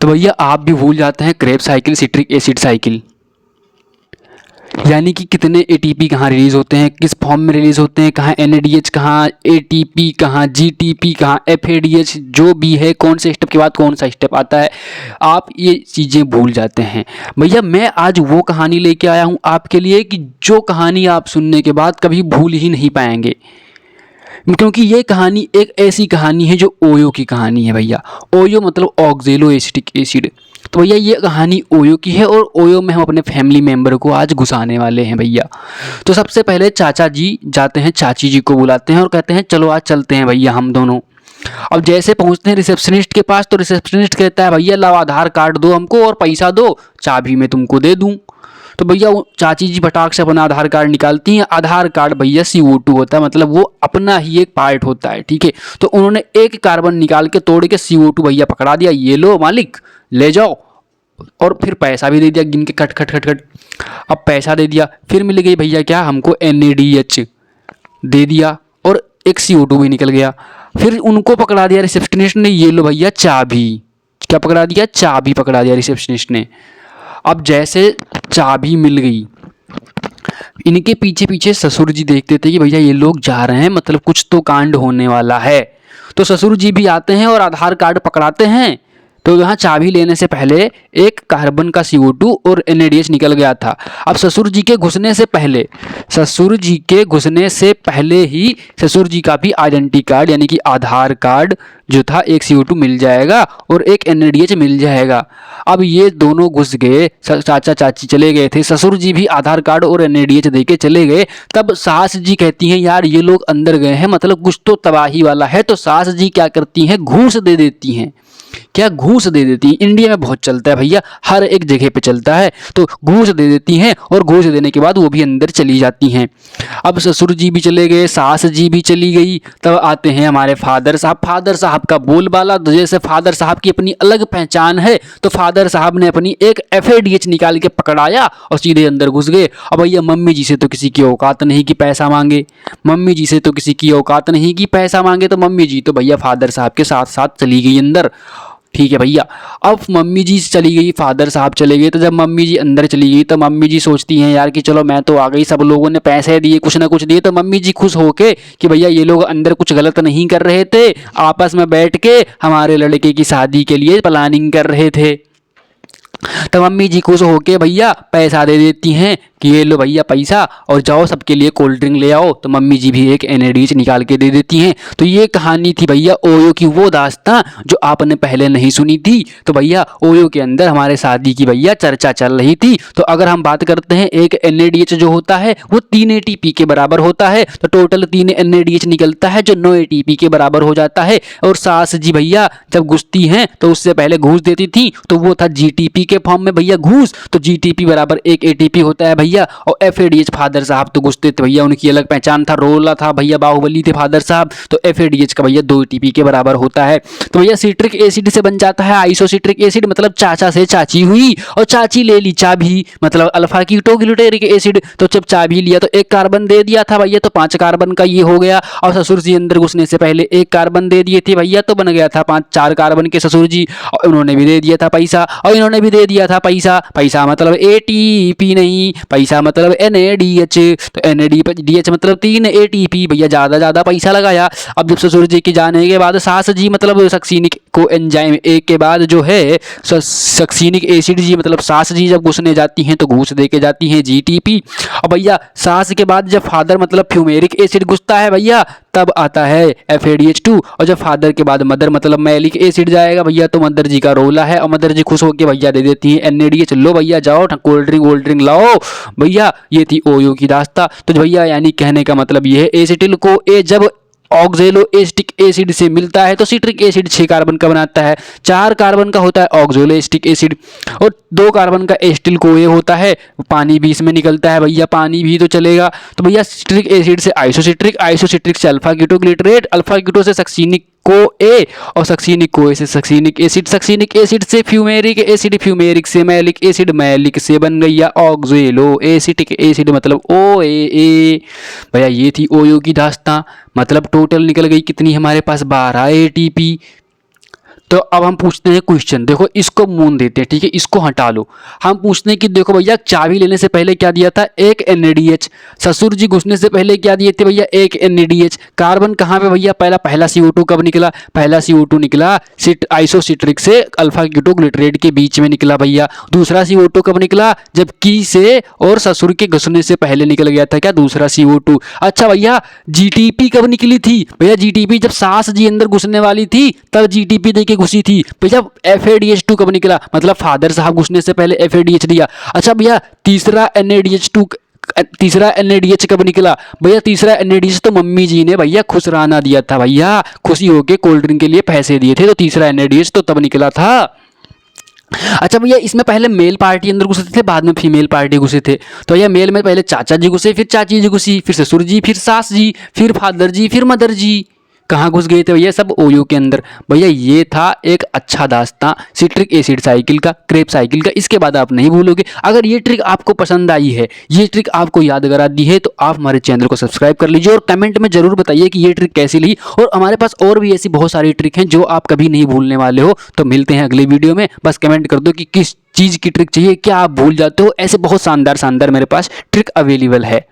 तो भैया आप भी भूल जाते हैं Krebs cycle, citric acid cycle, यानी कि कितने एटीपी कहाँ रिलीज होते हैं, किस फॉर्म में रिलीज होते हैं, कहाँ एनएडीएच, कहाँ एटीपी, कहाँ जीटीपी, कहाँ एफएडीएच, जो भी है, कौन से स्टेप के बाद कौन सा स्टेप आता है, आप ये चीज़ें भूल जाते हैं। भैया मैं आज वो कहानी लेके आया हूँ आपके लिए कि जो कहानी आप सुनने के बाद कभी भूल ही नहीं पाएंगे, क्योंकि ये कहानी एक ऐसी कहानी है जो ओयो की कहानी है भैया। ओयो मतलब ऑक्जेलो एसिटिक एसिड। तो भैया ये कहानी ओयो की है और ओयो में हम अपने फैमिली मेम्बर को आज घुसाने वाले हैं भैया। तो सबसे पहले चाचा जी जाते हैं, चाची जी को बुलाते हैं और कहते हैं चलो आज चलते हैं भैया हम दोनों। अब जैसे पहुंचते हैं रिसेप्शनिस्ट के पास, तो रिसेप्शनिस्ट कहता है भैया लाओ आधार कार्ड दो हमको और पैसा दो, चाबी मैं तुमको दे दूँ। तो भैया वो चाची जी फटाक से अपना आधार कार्ड निकालती हैं। आधार कार्ड भैया CO2 होता है, मतलब वो अपना ही एक पार्ट होता है, ठीक है। तो उन्होंने एक कार्बन निकाल के तोड़ के CO2 भैया पकड़ा दिया, ये लो मालिक ले जाओ, और फिर पैसा भी दे दिया गिन के खट खट खट खट। अब पैसा दे दिया, फिर मिल गई भैया क्या हमको NADH दे दिया और एक CO2 भी निकल गया। फिर उनको पकड़ा दिया रिसेप्शनिस्ट ने, ये लो भैया चाबी। क्या पकड़ा दिया? चाबी पकड़ा दिया रिसेप्शनिस्ट ने। अब जैसे चाबी मिल गई, इनके पीछे पीछे ससुर जी देखते थे कि भैया ये लोग जा रहे हैं, मतलब कुछ तो कांड होने वाला है। तो ससुर जी भी आते हैं और आधार कार्ड पकड़ाते हैं। तो यहाँ चाबी लेने से पहले एक कार्बन का CO2 और NADH निकल गया था। अब ससुर जी के घुसने से पहले, ससुर जी के घुसने से पहले ही ससुर जी का भी आइडेंटिटी कार्ड यानी कि आधार कार्ड जो था, एक CO2 मिल जाएगा और एक NADH मिल जाएगा। अब ये दोनों घुस गए, चाचा चाची चले गए थे, ससुर जी भी आधार कार्ड और NADH दे के चले गए। तब सास जी कहती हैं यार ये लोग अंदर गए हैं, मतलब कुछ तो तबाही वाला है। तो सास जी क्या करती हैं, घूस दे देती हैं। क्या घूस दे देती हैं? इंडिया में बहुत चलता है भैया, हर एक जगह पे चलता है। तो घूस दे देती हैं और घूस देने के बाद वो भी अंदर चली जाती हैं। अब ससुर जी भी चले गए, सास जी भी चली गई। तब आते हैं हमारे फादर साहब। फादर साहब का बोलबाला, जैसे फादर साहब की अपनी अलग पहचान है, तो फादर साहब ने अपनी एक FADH निकाल के पकड़ाया और सीधे अंदर घुस गए। अब भैया मम्मी जी से तो किसी की औकात नहीं कि पैसा मांगे, मम्मी जी से तो किसी की औकात नहीं कि पैसा मांगे। तो मम्मी जी तो भैया फादर साहब के साथ साथ चली गई अंदर, ठीक है भैया। अब मम्मी जी चली गई, फादर साहब चले गए। तो जब मम्मी जी अंदर चली गई तो मम्मी जी सोचती हैं यार कि चलो मैं तो आ गई, सब लोगों ने पैसे दिए, कुछ ना कुछ दिए, तो मम्मी जी खुश होके कि भैया ये लोग अंदर कुछ गलत नहीं कर रहे थे, आपस में बैठ के हमारे लड़के की शादी के लिए प्लानिंग कर रहे थे। तो मम्मी जी खुश होके भैया पैसा दे देती हैं कि ये लो भैया पैसा और जाओ सबके लिए कोल्ड ड्रिंक ले आओ। तो मम्मी जी भी एक NADH निकाल के दे देती हैं। तो ये कहानी थी भैया ओयो की, वो दास्तां जो आपने पहले नहीं सुनी थी। तो भैया ओयो के अंदर हमारे शादी की भैया चर्चा चल रही थी। तो अगर हम बात करते हैं, एक NADH जो होता है वो 3 ATP के बराबर होता है। तो टोटल 3 NADH निकलता है जो 9 ATP के बराबर हो जाता है। और सास जी भैया जब घुसती हैं तो उससे पहले घूस देती थी, तो वो था GTP के फॉर्म में भैया घूस। तो GTP बराबर 1 ATP होता है भैया। और FADH फादर साहब तो घुसते थे भैया, उनकी अलग पहचान था, रोला था भैया, बाहुबली थे फादर साहब। तो FADH का भैया 2 ATP के बराबर होता है। तो भैया सिट्रिक एसिड से बन जाता है आइसोसिट्रिक एसिड, मतलब चाचा से चाची हुई और चाची ले ली चाबी, मतलब अल्फा कीटोग्लूटेरिक एसिड। तो जब चाबी लिया तो एक कार्बन दे दिया था भैया, तो 5 कार्बन का ये हो गया। और ससुर जी अंदर घुसने से पहले एक कार्बन दे दिए थे भैया, तो बन गया था 4 कार्बन के ससुर जी। और उन्होंने भी दे दिया था पैसा और इन्होंने भी दे दिया था पैसा। पैसा मतलब ATP नहीं, पैसा मतलब NADH। तो NADH मतलब 3 ATP भैया, ज़्यादा पैसा लगाया। अब जब ससुर जी के जाने के बाद सास जी मतलब सक्सीनिक को एंजाइम A के बाद जो है सक्सीनिक एसिड जी, मतलब सास जी जब घुसने जाती हैं तो घूस दे के जाती हैं GTP। अब भैया सास के बाद जब फादर मतलब फ्यूमेरिक एसिड घुसता है भैया, तब आता है FADH2। और जब फादर के बाद मदर मतलब मैलिक एसिड जाएगा भैया, तो मदर जी का रोला है और मदर जी खुश होकर भैया दे देती हैं NADH। लो भैया जाओ कोल्ड ड्रिंक लाओ भैया। ये थी ओयो की दास्तां। तो भैया यानी कहने का मतलब ये है, एसिटिल को जब ऑक्जेलो एसिटिक एसिड से मिलता है तो सिट्रिक एसिड 6 कार्बन का बनाता है, 4 कार्बन का होता है ऑक्जेलो एसिटिक एसिड और 2 कार्बन का एसिटिल को ये होता है। पानी भी इसमें निकलता है भैया, पानी भी तो चलेगा। तो भैया सिट्रिक एसिड से आइसोसिट्रिक, आइसोसिट्रिक से अल्फा कीटोग्लिसरेट, अल्फा कीटो से सक्सीनिक को ए और सक्सीनिक को ए से सक्सीनिक एसिड, सक्सीनिक एसिड से फ्यूमेरिक एसिड, फ्यूमेरिक से मैलिक एसिड, मैलिक से बन गई ऑक्जेलो एसिटिक एसिड मतलब OAA। भैया ये थी ओयो की दास्तां। मतलब टोटल निकल गई कितनी हमारे पास 12 ATP। तो अब हम पूछते हैं क्वेश्चन, देखो इसको मून देते हैं, ठीक है, इसको हटा लो। हम पूछते हैं कि देखो भैया चाबी लेने से पहले क्या दिया था, एक NaDH। ससुर जी घुसने से पहले क्या दिए थे भैया, एक NaDH। कार्बन कहाँ पे भैया, पहला CO2 कब निकला, पहला CO2 निकला आइसोसिट्रिक से अल्फा कीटोग्लिसराइड के बीच में निकला भैया। दूसरा CO2 कब निकला, जब की से और ससुर के घुसने से पहले निकल गया था क्या, दूसरा CO2। अच्छा भैया GTP कब निकली थी भैया, GTP जब सास जी अंदर घुसने वाली थी तब GTP देके घुसी थी भैया। FADH2 कब निकला, मतलब फादर साहब घुसने से पहले FADH दिया। अच्छा भैया तीसरा NaDH कब निकला भैया, तीसरा NaDH तो मम्मी जी ने भैया खुसराना दिया था भैया, खुशी होके कोल्ड ड्रिंक के लिए पैसे दिए थे, तो तीसरा NaDH तो तब निकला था। अच्छा भैया इसमें पहले मेल पार्टी अंदर घुसे थे, बाद में फीमेल पार्टी घुसे थे। तो भैया मेल में पहले चाचा जी घुसे, फिर चाची जी घुसी, फिर ससुर जी, फिर सास जी, फिर फादर जी, फिर मदर जी। कहाँ घुस गए थे भैया, सब ओयो के अंदर। भैया ये था एक अच्छा दास्तां सिट्रिक एसिड साइकिल का, क्रेब साइकिल का। इसके बाद आप नहीं भूलोगे। अगर ये ट्रिक आपको पसंद आई है, ये ट्रिक आपको याद करा दी है, तो आप हमारे चैनल को सब्सक्राइब कर लीजिए और कमेंट में जरूर बताइए कि ये ट्रिक कैसी लगी। और हमारे पास और भी ऐसी बहुत सारी ट्रिक हैं जो आप कभी नहीं भूलने वाले हो। तो मिलते हैं अगले वीडियो में। बस कमेंट कर दो कि किस चीज़ की ट्रिक चाहिए, क्या आप भूल जाते हो। ऐसे बहुत शानदार मेरे पास ट्रिक अवेलेबल है।